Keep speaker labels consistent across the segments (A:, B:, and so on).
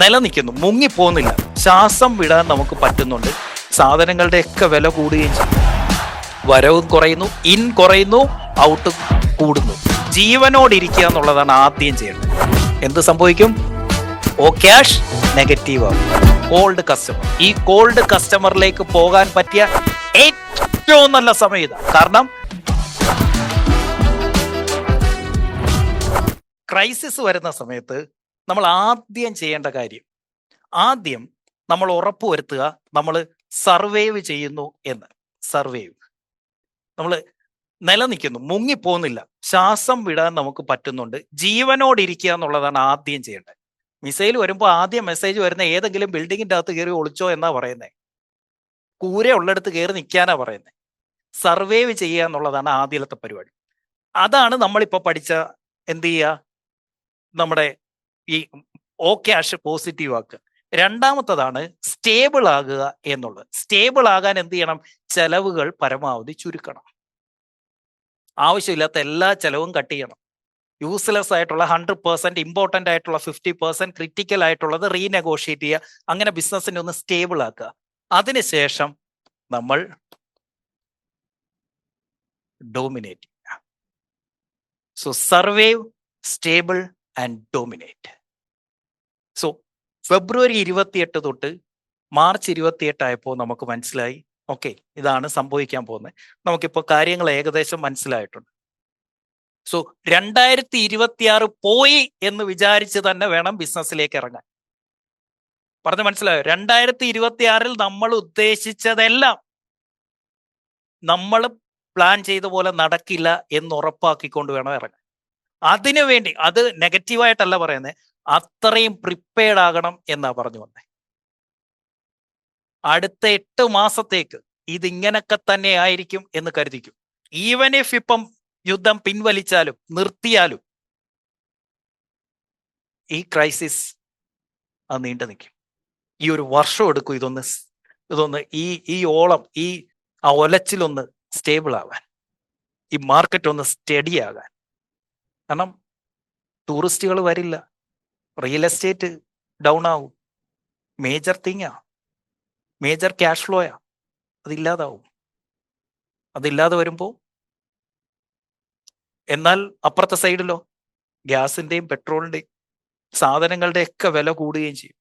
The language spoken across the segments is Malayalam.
A: നിലനിൽക്കുന്നു, മുങ്ങിപ്പോകുന്നില്ല. ശ്വാസം വിടാൻ നമുക്ക് പറ്റുന്നുണ്ട്. സാധനങ്ങളുടെ ഒക്കെ വില കൂടുകയും ചെയ്യും. വരവും കുറയുന്നു, ഇൻ കുറയുന്നു, ഔട്ട് കൂടുന്നു. ജീവനോടിരിക്കുക എന്നുള്ളതാണ് ആദ്യം ചെയ്യേണ്ടത്. എന്ത് സംഭവിക്കും? ഓ ക്യാഷ് നെഗറ്റീവ് ആവും. കോൾഡ് കസ്റ്റമർ, ഈ കോൾഡ് കസ്റ്റമറിലേക്ക് പോകാൻ പറ്റിയ ഏറ്റവും നല്ല സമയം ഇതാ. കാരണം ക്രൈസിസ് വരുന്ന സമയത്ത് നമ്മൾ ആദ്യം ചെയ്യേണ്ട കാര്യം, ആദ്യം നമ്മൾ ഉറപ്പുവരുത്തുക നമ്മൾ സർവൈവ് ചെയ്യുന്നു എന്ന്. സർവൈവ്, നമ്മൾ നിലനിൽക്കുന്നു, മുങ്ങിപ്പോകുന്നില്ല, ശ്വാസം വിടാൻ നമുക്ക് പറ്റുന്നുണ്ട്, ജീവനോടിരിക്കുക എന്നുള്ളതാണ് ആദ്യം ചെയ്യേണ്ടത്. മിസൈൽ വരുമ്പോൾ ആദ്യം മെസ്സേജ് വരുന്ന ഏതെങ്കിലും ബിൽഡിങ്ങിൻ്റെ അകത്ത് കയറി ഒളിച്ചോ എന്നാ പറയുന്നത്. കൂര ഉള്ളിടത്ത് കയറി നിൽക്കാനാ പറയുന്നത്. സർവൈവ് ചെയ്യുക എന്നുള്ളതാണ് ആദ്യത്തെ പരിപാടി. അതാണ് നമ്മളിപ്പോൾ പഠിച്ച എന്ത് ചെയ്യുക, നമ്മുടെ ഈ ഓ ക്യാഷ് പോസിറ്റീവ് ആക്കുക. രണ്ടാമത്തതാണ് സ്റ്റേബിൾ ആകുക എന്നുള്ളത്. സ്റ്റേബിൾ ആകാൻ എന്ത് ചെയ്യണം? ചെലവുകൾ പരമാവധി ചുരുക്കണം. ആവശ്യമില്ലാത്ത എല്ലാ ചെലവും കട്ട് ചെയ്യണം. യൂസ്ലെസ് ആയിട്ടുള്ള 100%, ഇമ്പോർട്ടൻ്റ് ആയിട്ടുള്ള 50%, ക്രിറ്റിക്കൽ ആയിട്ടുള്ളത് റീനെഗോഷിയേറ്റ് ചെയ്യുക. അങ്ങനെ ബിസിനസ്സിനെ ഒന്ന് സ്റ്റേബിൾ ആക്കുക. അതിനുശേഷം നമ്മൾ ഡോമിനേറ്റ് ചെയ്യുക. So survive, stable and dominate. So February 28 തൊട്ട് മാർച്ച് 28 ആയപ്പോൾ നമുക്ക് മനസ്സിലായി, ഓക്കെ, ഇതാണ് സംഭവിക്കാൻ പോകുന്നത്. നമുക്കിപ്പോൾ കാര്യങ്ങൾ ഏകദേശം മനസ്സിലായിട്ടുണ്ട്. സോ 2026 പോയി എന്ന് വിചാരിച്ച് തന്നെ വേണം ബിസിനസ്സിലേക്ക് ഇറങ്ങാൻ. പറഞ്ഞ് മനസ്സിലായോ? 2026 നമ്മൾ ഉദ്ദേശിച്ചതെല്ലാം നമ്മൾ പ്ലാൻ ചെയ്ത പോലെ നടക്കില്ല എന്ന് ഉറപ്പാക്കിക്കൊണ്ട് വേണം ഇറങ്ങാൻ. അതിനു വേണ്ടി, അത് നെഗറ്റീവായിട്ടല്ല പറയുന്നത്, അത്രയും പ്രിപ്പയർഡ് ആകണം എന്നാ പറഞ്ഞു വന്നേ. അടുത്ത 8 മാസത്തേക്ക് ഇതിങ്ങനൊക്കെ തന്നെ ആയിരിക്കും എന്ന് കരുതിക്കും. ഈവൻ ഇഫ് ഇപ്പം യുദ്ധം പിൻവലിച്ചാലും നിർത്തിയാലും ഈ ക്രൈസിസ് അത് നീണ്ടു നിൽക്കും. ഈ ഒരു വർഷം എടുക്കും ഇതൊന്ന് ഈ ഓളം, ഈ ആ ഒലച്ചിലൊന്ന് സ്റ്റേബിൾ ആവാൻ, ഈ മാർക്കറ്റ് ഒന്ന് സ്റ്റഡി ആകാൻ. കാരണം ടൂറിസ്റ്റുകൾ വരില്ല, റിയൽ എസ്റ്റേറ്റ് ഡൗൺ ആവും, മേജർ തിങ്ങാ, മേജർ ക്യാഷ് ഫ്ലോയാ, അതില്ലാതാവും. അതില്ലാതെ വരുമ്പോൾ, എന്നാൽ അപ്പുറത്തെ സൈഡിലോ ഗ്യാസിന്റെയും പെട്രോളിന്റെയും സാധനങ്ങളുടെ ഒക്കെ വില കൂടുകയും ചെയ്യും.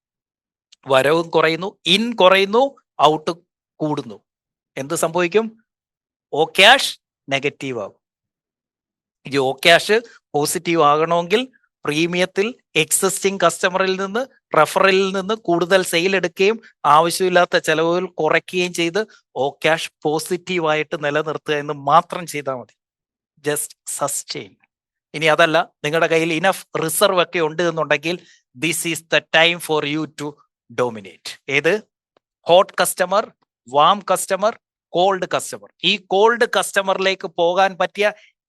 A: വരവും കുറയുന്നു, ഇൻ കുറയുന്നു, ഔട്ട് കൂടുന്നു. എന്ത് സംഭവിക്കും? ഓ ക്യാഷ് നെഗറ്റീവ് ആകും. ഈ ഓ ക്യാഷ് പോസിറ്റീവ് ആകണമെങ്കിൽ പ്രീമിയത്തിൽ എക്സിസ്റ്റിംഗ് കസ്റ്റമറിൽ നിന്ന്, റെഫറലിൽ നിന്ന് കൂടുതൽ സെയിൽ എടുക്കുകയും ആവശ്യമില്ലാത്ത ചെലവുകൾ കുറയ്ക്കുകയും ചെയ്ത് ഓ ക്യാഷ് പോസിറ്റീവായിട്ട് നിലനിർത്തുക എന്ന് മാത്രം ചെയ്താൽ മതി. Just sustain. ഇനി അതല്ല, നിങ്ങളുടെ കയ്യിൽ ഇനഫ് റിസർവ് ഒക്കെ ഉണ്ട് എന്നുണ്ടെങ്കിൽ this is the time for you to dominate. ഏത്? Hot customer, warm customer, cold customer. ഈ കോൾഡ് കസ്റ്റമറിലേക്ക് പോകാൻ പറ്റിയ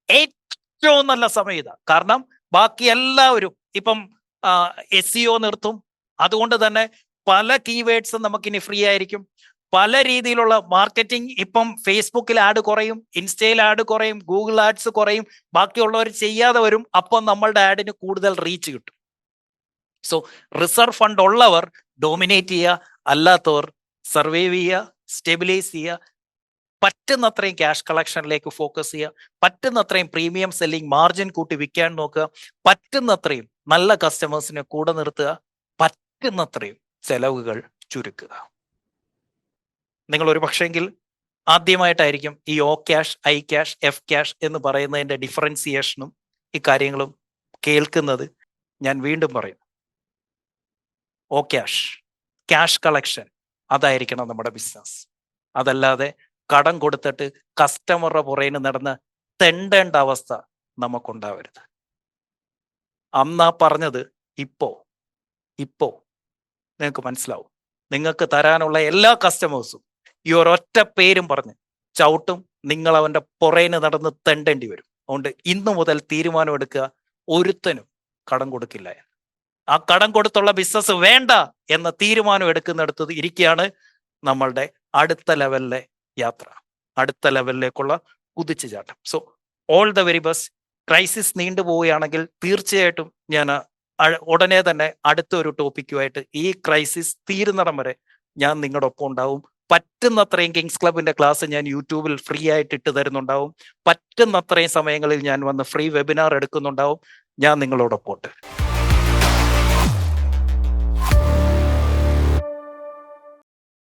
A: ഏറ്റവും നല്ല സമയം ഇതാ. കാരണം ബാക്കി എല്ലാവരും ഇപ്പം SEO നിർത്തും. അതുകൊണ്ട് തന്നെ പല കീവേഡ്സും നമുക്കിനി ഫ്രീ ആയിരിക്കും. പല രീതിയിലുള്ള മാർക്കറ്റിംഗ്, ഇപ്പം ഫേസ്ബുക്കിൽ ആഡ് കുറയും, ഇൻസ്റ്റയിൽ ആഡ് കുറയും, ഗൂഗിൾ ആഡ്സ് കുറയും, ബാക്കിയുള്ളവർ ചെയ്യാതെ വരും. അപ്പം നമ്മളുടെ ആഡിന് കൂടുതൽ റീച്ച് കിട്ടും. സോ റിസർവ് ഫണ്ട് ഉള്ളവർ ഡോമിനേറ്റ് ചെയ്യുക, അല്ലാത്തവർ സർവൈവ് ചെയ്യുക, സ്റ്റെബിലൈസ് ചെയ്യുക, പറ്റുന്നത്രയും ക്യാഷ് കളക്ഷനിലേക്ക് ഫോക്കസ് ചെയ്യുക, പറ്റുന്നത്രയും പ്രീമിയം സെല്ലിംഗ് മാർജിൻ കൂട്ടി വിൽക്കാൻ നോക്കുക, പറ്റുന്നത്രയും നല്ല കസ്റ്റമേഴ്സിനെ കൂടെ നിർത്തുക, പറ്റുന്നത്രയും ചെലവുകൾ ചുരുക്കുക. നിങ്ങൾ ഒരു പക്ഷെങ്കിൽ ആദ്യമായിട്ടായിരിക്കും ഈ O cash, I cash, F cash എന്ന് പറയുന്നതിൻ്റെ ഡിഫറൻസിയേഷനും ഈ കാര്യങ്ങളും കേൾക്കുന്നത്. ഞാൻ വീണ്ടും പറയും, ഓ ക്യാഷ്, ക്യാഷ് കളക്ഷൻ, അതായിരിക്കണം നമ്മുടെ ബിസിനസ്. അതല്ലാതെ കടം കൊടുത്തിട്ട് കസ്റ്റമറുടെ പുറകിന് നടന്ന് തെണ്ടേണ്ട അവസ്ഥ നമുക്കുണ്ടാവരുത്. അന്നാ പറഞ്ഞത് ഇപ്പോ നിങ്ങൾക്ക് മനസ്സിലാവും. നിങ്ങൾക്ക് തരാനുള്ള എല്ലാ കസ്റ്റമേഴ്സും ഈ ഒരൊറ്റ പേരും പറഞ്ഞ് ചവിട്ടും, നിങ്ങൾ അവൻ്റെ പുറകിന് നടന്ന് തെണ്ടേണ്ടി വരും. അതുകൊണ്ട് ഇന്നു മുതൽ തീരുമാനം എടുക്കുക, ഒരുത്തനും കടം കൊടുക്കില്ല. ആ കടം കൊടുത്തുള്ള ബിസിനസ് വേണ്ട എന്ന തീരുമാനം എടുക്കുന്നിടത്ത് ഇരിക്കുകയാണ് നമ്മളുടെ അടുത്ത ലെവലിലെ യാത്ര, അടുത്ത ലെവലിലേക്കുള്ള കുതിച്ചുചാട്ടം. So all the very best. Crisis നീണ്ടുപോവുകയാണെങ്കിൽ തീർച്ചയായിട്ടും ഞാൻ ഉടനെ തന്നെ അടുത്ത ഒരു ടോപ്പിക്കുമായിട്ട് ഈ ക്രൈസിസ് തീരുന്നിടം വരെ ഞാൻ നിങ്ങളുടെ ഒപ്പം ഉണ്ടാവും. പറ്റുന്നത്രയും കിങ്സ് ക്ലബിന്റെ ക്ലാസ് ഞാൻ യൂട്യൂബിൽ ഫ്രീ ആയിട്ട് ഇട്ട് തരുന്നുണ്ടാവും. പറ്റുന്നത്രയും സമയങ്ങളിൽ ഞാൻ വന്ന് ഫ്രീ വെബിനാർ എടുക്കുന്നുണ്ടാവും. ഞാൻ നിങ്ങളോടൊപ്പം ഉണ്ട്.